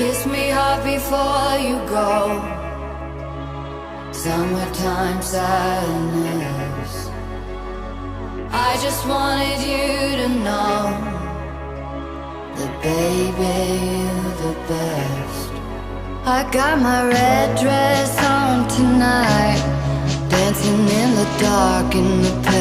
Kiss me hard before you go. Summertime sadness. I just wanted you to know that baby, you're the best. I got my red dress on tonight, dancing in the dark in the pale